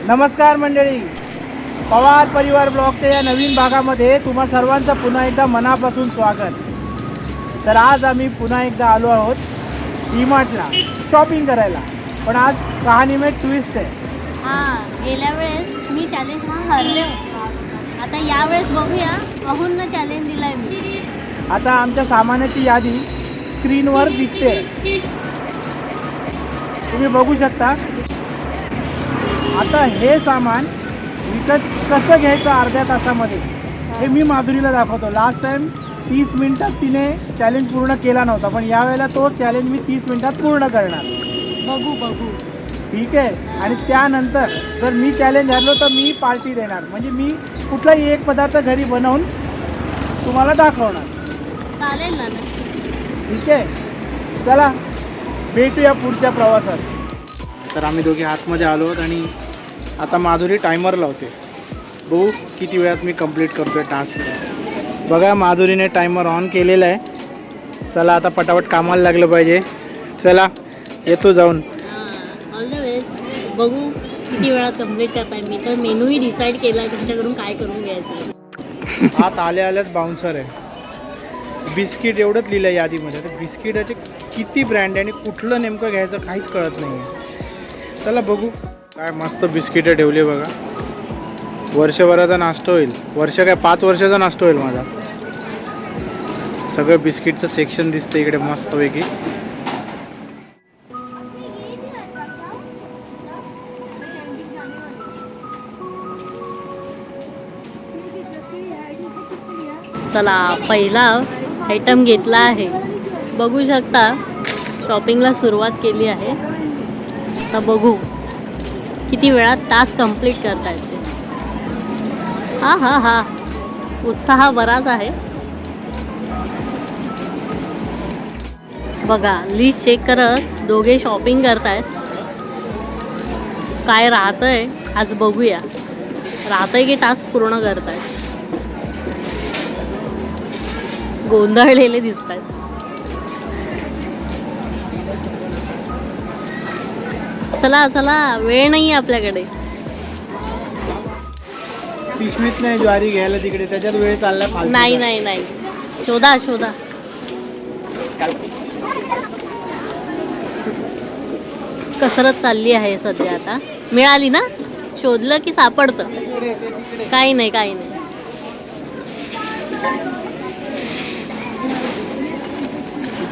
नमस्कार मंडळी, पवार परिवार ब्लॉगच्या या नवीन भागामध्ये तुम्हा सर्वांचं पुन्हा एकदा मनापासून स्वागत. तर आज आम्ही पुन्हा एकदा आलो आहोत डीमार्टला शॉपिंग करायला. पण आज कहाणी में ट्विस्ट आहे. गेल्या वेळेस मी चॅलेंज हरले होते. आता यावेळेस बघूया, अहून चॅलेंज दिलाय मी. आता आमच्या सामानाची यादी स्क्रीनवर दिसते, तुम्ही बघू शकता. आता हे सामान विकत कसं घ्यायचं अर्ध्या तासामध्ये हे मी माधुरीला दाखवतो. लास्ट टाइम 30 मिनिटात तिने चॅलेंज पूर्ण केला नव्हता, पण यावेळेला तो चॅलेंज मी 30 मिनिटात पूर्ण करणार. बघू ठीक आहे. आणि त्यानंतर जर मी चॅलेंज हरलो तर मी पार्टी देणार. म्हणजे मी कुठलाही एक पदार्थ घरी बनवून तुम्हाला दाखवणार. चालेल ना. ठीक आहे, चला भेटूया पुढच्या प्रवासात. तर आम्ही दोघे आतमध्ये आलो आहोत आणि आता माधुरी टायमर लावते. बघू किती वेळात मी कंप्लीट करतोय टास्क. बघा, माधुरीने टायमर ऑन केलेला आहे. चला आता पटापट कामाला लागलं पाहिजे. चला येतो जाऊन. All the best. बघू किती वेळात कंप्लीट करताय. मी तर मेनूही डिसाईड केला आहे तुमच्याकडून काय करून घ्यायचं. आत आल्याच बाउन्सर आहे. बिस्किट एवढंच लिहिलं आहे यादीमध्ये. तर बिस्किटाचे किती ब्रँड आहे आणि कुठलं नेमकं घ्यायचं काहीच कळत नाही आहे. चला बघू. काय मस्त बिस्किटं ठेवली बघा. वर्षभराचा नाश्ता होईल. वर्ष काय 5 वर्षाचा नाश्ता होईल माझा. सगळं बिस्किटचं सेक्शन दिसतं इकडे मस्तपैकी. चला, पहिला आयटम घेतला आहे. बघू शकता शॉपिंगला सुरुवात केली आहे. आता बघू किती वेळात टास्क कंप्लीट करता येते. हा उत्साह बराच आहे. बघा, लिस्ट चेक करत दोघे शॉपिंग करतायत. काय राहतंय आज बघूया. राहतंय की टास्क पूर्ण करतायत. गोंधळलेले दिसत आहेत. चला वेळ नाही आपल्याकडे. पिशवीत नाही ज्वारी घ्यायला तिकडे, त्याच्यात वेळ चालला. नाही शोधा कसरत चालली आहे सध्या. आता मिळाली ना, शोधलं की सापडतं. काही नाही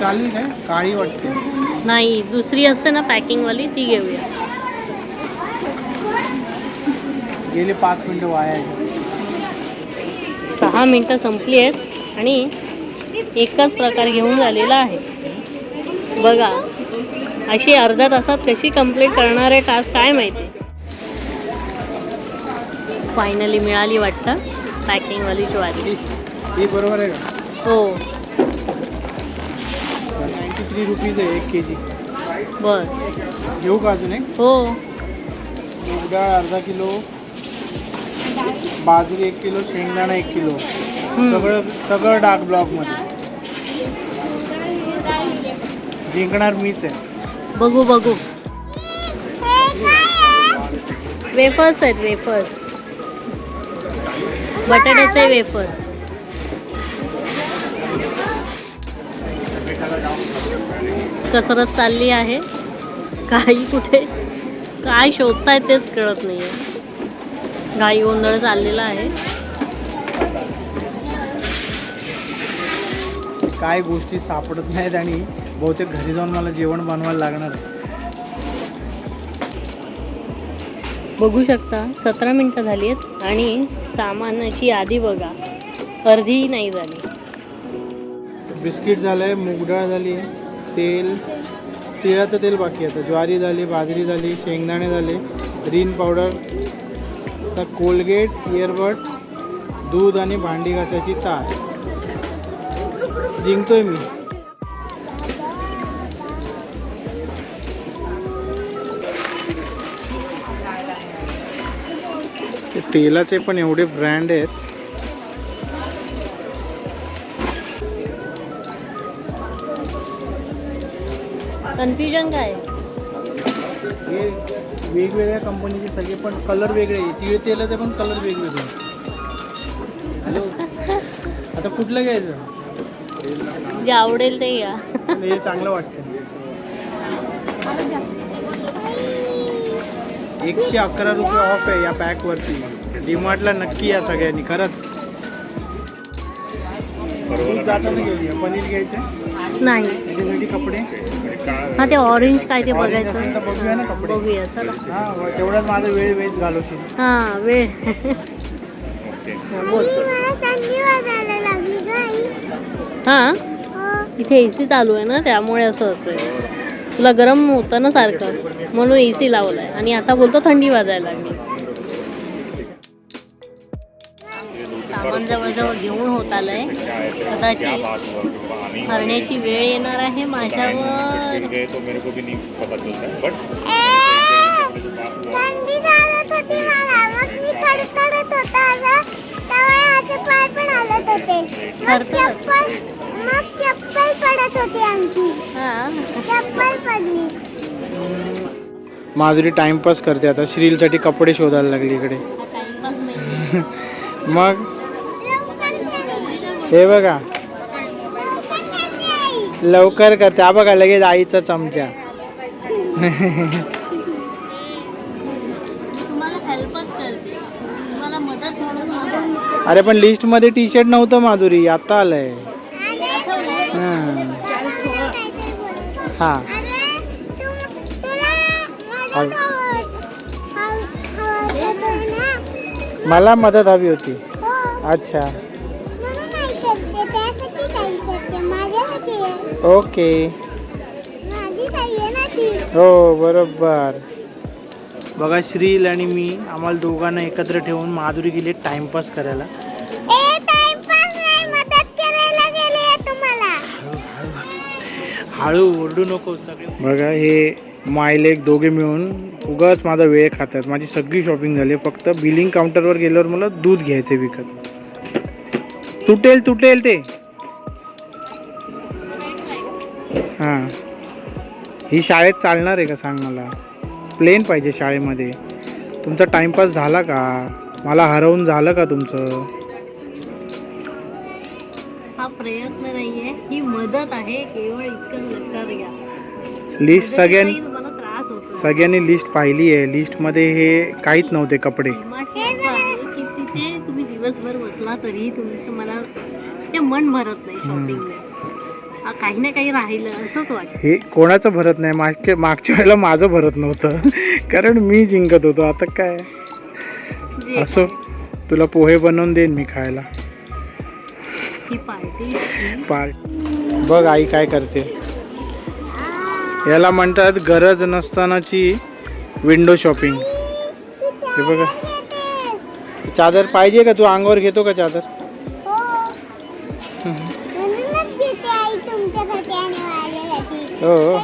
चालली काय काळी वाटते. नाही, दुसरी असते ना पॅकिंगवाली, ती घेऊया. गेले 5 मिनिटं वाया. 6 मिनिटं संपली आहेत आणि एकच प्रकार घेऊन झालेला आहे. बघा, अशी अर्ध्या तासात कशी कंप्लीट करणार आहे टास्क काय माहिती. फायनली मिळाली वाटतं पॅकिंगवाली ज्वारी. ही बरोबर आहे का? हो. 93 रुपीज आहे 1 kg. बरं, घेऊ का अजून एक? हो. डाळ अर्धा किलो, बाजरी 1 किलो, शेंगदाणा 1 किलो. सगळं डार्क ब्लॉकमध्ये. जिंकणार मीच आहे. बघू वेफर्स आहेत. वेफर्स, बटाट्याचे वेफर. कसरत चालली आहे. काही कुठे काय शोधताय तेच कळत नाहीये. घाई गोंधळ चाललेला आहे. काय गोष्टी सापडत नाहीत आणि बहुतेक घरी जाऊन मला जेवण बनवायला लागणार आहे. बघू शकता 17 मिनिटं झाली आहेत आणि सामानाची यादी बघा, अर्धीही नाही झाली. बिस्किट झालं आहे, मूग डाळ झाली आहे, तिळाचं तेल बाकी आहे. ज्वारी झाली, बाजरी झाली, शेंगदाणे झाले, रिन पावडर, तर कोलगेट, इयरबड, दूध आणि भांडी घासायची तार. जिंकतोय मी. तेलाचे पण एवढे ब्रँड आहेत. कन्फ्युजन काय? वेगवेगळ्या कंपनीचे सगळे पण कलर वेगळे आहे. तिळे तेलाचे पण कलर वेगवेगळे. हॅलो आता कुठलं घ्यायचं? जे आवडेल ते घ्या. हे चांगलं वाटतं. 111 रुपये ऑफ आहे या पॅकवरती. डीमार्टला नक्की या सगळ्यांनी खरंच. जाताना घेऊया. पनीर घ्यायचं नाही त्याच्यासाठी कपडे. हा ते ऑरेंज काय ते Orange बघायचं. असेल तर बघूया ना कपडे. बघूया चला. हां तेवढाच माझा वेळ वेस्ट घालवशील. हा वेळ. हा, बोल. हा इथे AC चालू आहे ना त्यामुळे असं असेल. तुला गरम होतं ना सारखं म्हणून AC लावलाय आणि आता बोलतो थंडी वाजायला लागली. सामान जवळजवळ घेऊन होत आलंय. कदाचित हरण्याची वेळ येणार आहे माझ्यावर. माधुरी टाइमपास करते आता. श्रीलसाठी कपडे शोधायला लागली इकडे. मग हे बघा लवकर करते. हा बघा लगेच आईचा चमचा. तुम्हाला हेल्पच करते, तुम्हाला मदत म्हणून. अरे पण लिस्ट मध्ये टी शर्ट नव्हतं माधुरी, आता आलंय. हा मला मदत हवी होती. अच्छा ओके हो बरोबर. बघा श्रील आणि मी आम्हाला दोघांना एकत्र ठेवून माधुरी गेली टाइमपास करायला. हळू ओरडू नको सगळे. बघा हे मायलेक दोघे मिळून उगाच माझा वेळ खातात. माझी सगळी शॉपिंग झाली. फक्त बिलिंग काउंटरवर गेल्यावर मला दूध घ्यायचे विकत. तुटेल ते. हां ही शाळेत चालणार आहे का सांग मला. प्लेन पाहिजे शाळेमध्ये. तुमचा टाइमपास झाला का? मला हरवून झालं का तुमचं? हा प्रयत्न नाहीये, ही मदत आहे. केवळ इतकं लक्षात घ्या. लिस्ट तुम्हाला त्रास होतो. सगळ्यांनी लिस्ट पाहिली आहे. लिस्टमध्ये हे काहीच नव्हते कपडे. की तिथे तुम्ही दिवसभर बसला तरी तुमचं मला ते मन भरत नाही शॉपिंगने. काही ना काही राहिलं असंच वाटतं. हे कोणाचं भरत नाही. मागच्या वेळेला माझं भरत नव्हतं कारण मी जिंकत होतो. आता काय असो, तुला पोहे बनवून देईन मी खायला. ही पार्टी बघ आई काय करते. याला म्हणतात गरज नसतानाची विंडो शॉपिंग. हे बघा चादर पाहिजे का? तू अंगावर घेतो का चादर? हो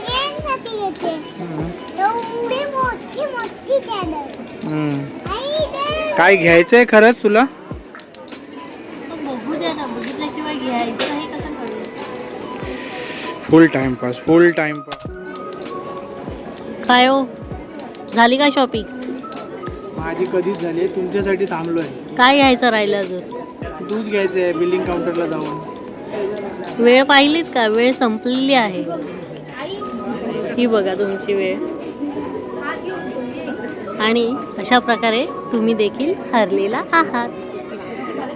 काय घ्यायचंय खरंच तुला? बघू द्या ना, बघितल्याशिवाय घ्यायचं नाही कसं कळलं. फुल टाइमपास. काय हो झाली का शॉपिंग? माझी कधीच झाली. तुमच्यासाठी थांबलो आहे. काय घ्यायचं राहिलं अजून? दूध घ्यायचं आहे बिलिंग काउंटरला जाऊन. वेळ पाहिलीत का? वेळ संपलेली आहे. ही बघा तुमची वेळ. आणि अशा प्रकारे तुम्ही देखील हरलेला आहात.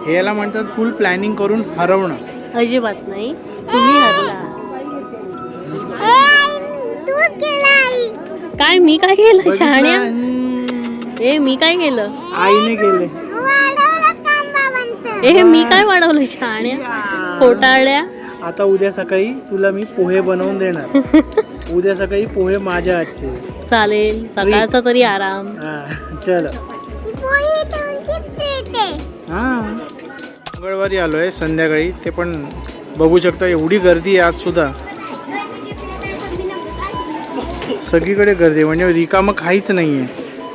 याला म्हणतात फुल प्लॅनिंग करून हरवणं. अजिबात नाही, तुम्ही हरला. काय मी काय केलं शहाण्या? मी काय केलं? आईने केले. मी काय वाढवलं शहाण्या? खोटारड्या. आता उद्या सकाळी तुला मी पोहे बनवून देणार. उद्या सकाळी पोहे माझ्या हातचे. चालेल, सकाळचा तरी आराम. चल मंगळवारी आलोय संध्याकाळी. ते पण बघू शकता एवढी गर्दी आहे आज सुद्धा. सगळीकडे गर्दी म्हणजे रिकामं काहीच नाही आहे.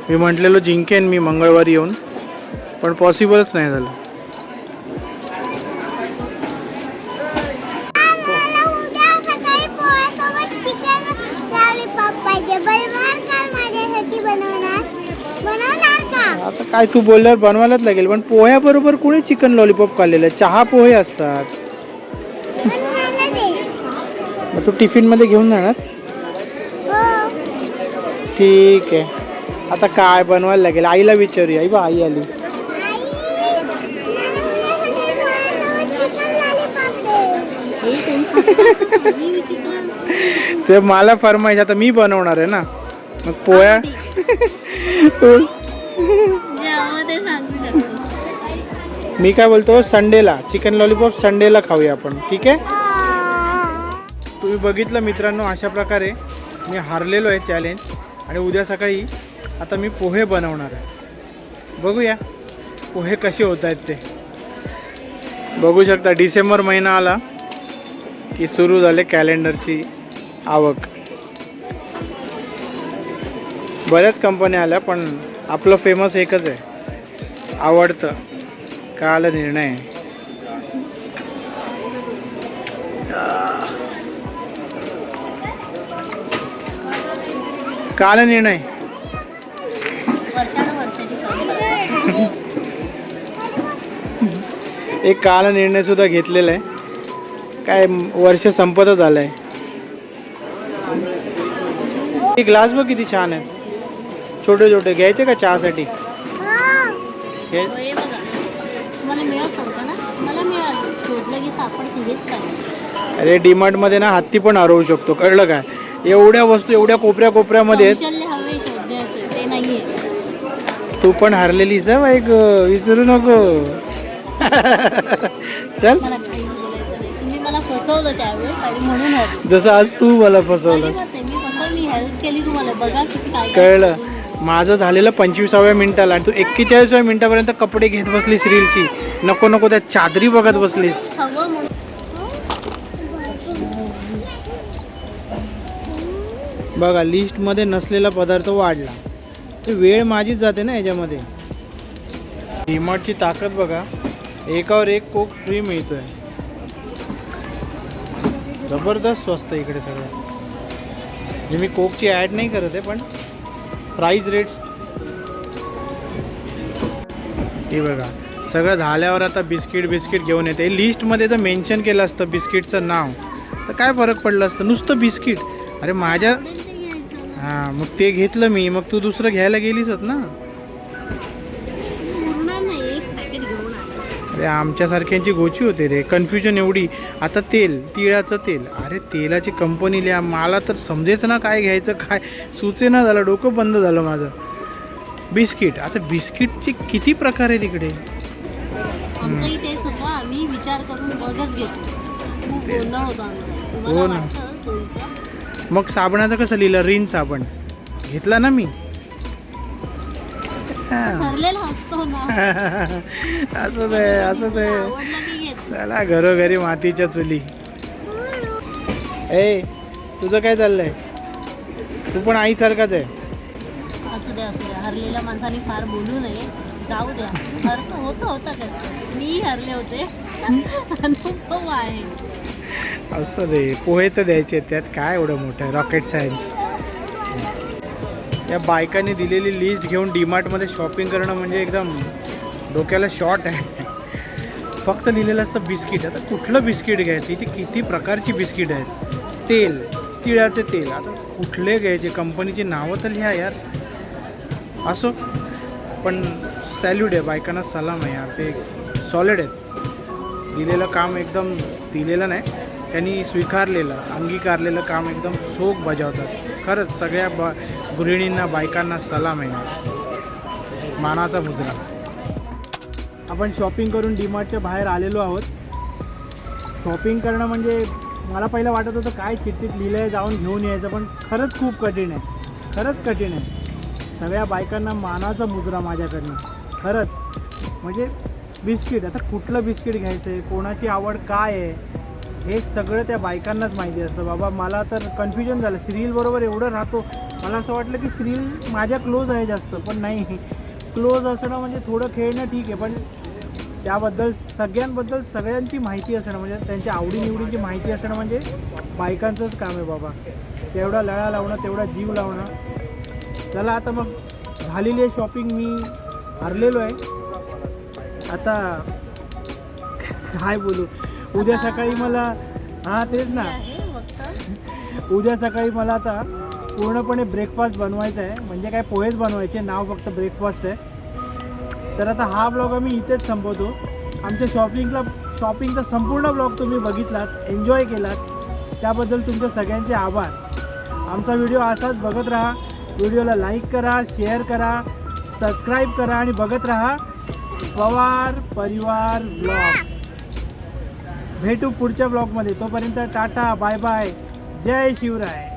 मी म्हटलेलो जिंकेन मी मंगळवारी येऊन, पण पॉसिबलच नाही झालं. माझ्यासाठी बनवणार. काय तू बोलल्यावर बनवायलाच लागेल, पण पोह्याबरोबर कोणी चिकन लॉलीपॉप खाल्लेलं? चहा पोहे असतात. मग तू टिफिनमध्ये घेऊन जाणार? ठीक आहे. आता काय बनवायला लागेल? आईला विचारूया. आई बा, आई आली. ते मला फरमाईश, आता मी बनवणार आहे ना, मग पोह्या. मी काय बोलतो, संडेला चिकन लॉलीपॉप संडेला खाऊया आपण, ठीक आहे? तुम्ही बघितलं मित्रांनो, अशा प्रकारे मी हारलेलो आहे चॅलेंज. आणि उद्या सकाळी आता मी पोहे बनवणार आहे. बघूया पोहे कसे होत आहेत ते. बघू शकता, डिसेंबर महिना आला की सुरू झाले कॅलेंडरची आवक. बऱ्याच कंपन्या आल्या, पण आपलं फेमस एकच आहे, आवडतं. का आला निर्णय. का आला निर्णय. एक काल निर्णय सुद्धा घेतलेला आहे. काय वर्ष संपतच आलंय. एक ग्लास बघ किती छान आहे, छोटे छोटे. घ्यायचे का चहासाठी? अरे डीमार्ट मध्ये ना हत्ती पण हरवू शकतो, कळलं काय? एवढ्या वस्तू एवढ्या कोपऱ्या कोपऱ्यामध्ये. तू पण हरलेलीस आहे बाईक, विसरू नको. चल, जसं आज तू मला फसवलं. कळलं. माझं झालेलं 25व्या मिनिटाला आणि तू 41व्या मिनिटापर्यंत कपडे घेत बसलीस रीलची. नको नको त्या चादरी बघत बसलीस. बघा, लिस्ट मध्ये नसलेला पदार्थ वाढला. ते वेळ माझीच जाते ना याच्यामध्ये. डीमार्टची ताकद बघा, एकावर एक कोक फ्री मिळतोय. जबरदस्त स्वस्त इकडे सगळं. म्हणजे मी कोकची ॲड नाही करत आहे, पण प्राईस रेट्स हे बघा. सगळं झाल्यावर आता बिस्किट घेऊन येते. लिस्टमध्ये जर मेन्शन केलं असतं बिस्किटचं नाव तर काय फरक पडलं असतं. नुसतं बिस्किट. अरे माझ्या, हां, मग ते घेतलं मी, मग तू दुसरं घ्यायला गेलीसच ना. अरे आमच्यासारख्यांची गोची होते रे. कन्फ्युजन एवढी. आता तेल, तिळाचं तेल. अरे तेलाची कंपनी लिहा. मला तर समजेच ना काय घ्यायचं, काय सुचे ना झालं. डोकं बंद झालं माझं. बिस्किट. आता बिस्किटचे किती प्रकार आहे तिकडे. आम्ही विचार करून बघच घेतो. हो ना. मग साबणाचं कसं लिहिलं? रिन साबण घेतला ना मी. असंच आहे, असंच आहे. चला घरोघरी मातीच्या चुली. ए, तुझं काय चाललंय? तू पण आईसारखाच आहे. असू द्या, असू द्या. हरलेल्या माणसाने फार बोलू नये. जाऊ द्या. होतं कसं. मी हरले होते. अनुभव आहे. असं रे, पोहे तर द्यायचे, त्यात काय एवढं मोठं रॉकेट सायन्स. या बायकांनी दिलेली लिस्ट घेऊन डीमार्टमध्ये शॉपिंग करणं म्हणजे एकदम डोक्याला शॉर्ट आहे. फक्त लिहिलेलं असतं बिस्किट. आता कुठलं बिस्किट घ्यायचं? इथे किती प्रकारची बिस्किट आहेत. तेल, तिळाचे तेल. आता कुठले घ्यायचे? कंपनीची नावं तर लिहा यार. असो, पण सॅल्यूट आहे बायकांना, सलाम आहे यार. ते सॉलिड आहेत. दिलेलं काम एकदम, दिलेलं नाही, त्यांनी स्वीकारलेलं, अंगीकारलेलं काम एकदम चोख बजावतात. खरंच सगळ्या गृहिणींना, बायकांना सलाम आहे. मानाचा मुजरा. आपण शॉपिंग करून डीमार्टच्या बाहेर आलेलो आहोत. शॉपिंग करणं म्हणजे मला पहिलं वाटत होतं काय चिठ्ठीत लिहिलं आहे, जाऊन घेऊन यायचं, पण खरंच खूप कठीण आहे. खरंच कठीण आहे. सगळ्या बायकांना मानाचा मुजरा माझ्याकडनं. खरंच म्हणजे बिस्किट. आता कुठलं बिस्किट घ्यायचं आहे, कोणाची आवड काय आहे, हे सगळं त्या बायकांनाच माहिती असतं. बाबा मला तर कन्फ्युजन झालं. श्रीलबरोबर एवढं राहतो, मला असं वाटलं की श्रील माझ्या क्लोज आहे जास्त, पण नाही. क्लोज असणं म्हणजे थोडं खेळणं ठीक आहे, पण त्याबद्दल सगळ्यांबद्दल सगळ्यांची माहिती असणं, म्हणजे त्यांच्या आवडीनिवडींची माहिती असणं म्हणजे बायकांचंच काम आहे बाबा. तेवढा लळा लावणं, तेवढा जीव लावणं. चला आता मग झालेली आहे शॉपिंग. मी हारलेलो आहे. आता काय बोलू, उद्या सकाळी मला हां तेच ना, उद्या सकाळी मला आता पूर्णपणे ब्रेकफास्ट बनवायचा आहे. म्हणजे काय पोहेच बनवायचे, नाव फक्त ब्रेकफास्ट आहे. तर आता हा ब्लॉग आम्ही इथेच संपवतो. आमच्या शॉपिंगचा संपूर्ण ब्लॉग तुम्ही बघितलात, एन्जॉय केलात, त्याबद्दल तुमच्या सगळ्यांचे आभार. आमचा व्हिडिओ असाच बघत राहा. व्हिडिओला लाईक करा, शेअर करा, सबस्क्राईब करा आणि बघत राहा पवार परिवार ब्लॉग्स. भेटू पुढच्या ब्लॉगमध्ये. तोपर्यंत टाटा, बाय बाय, जय शिवराय.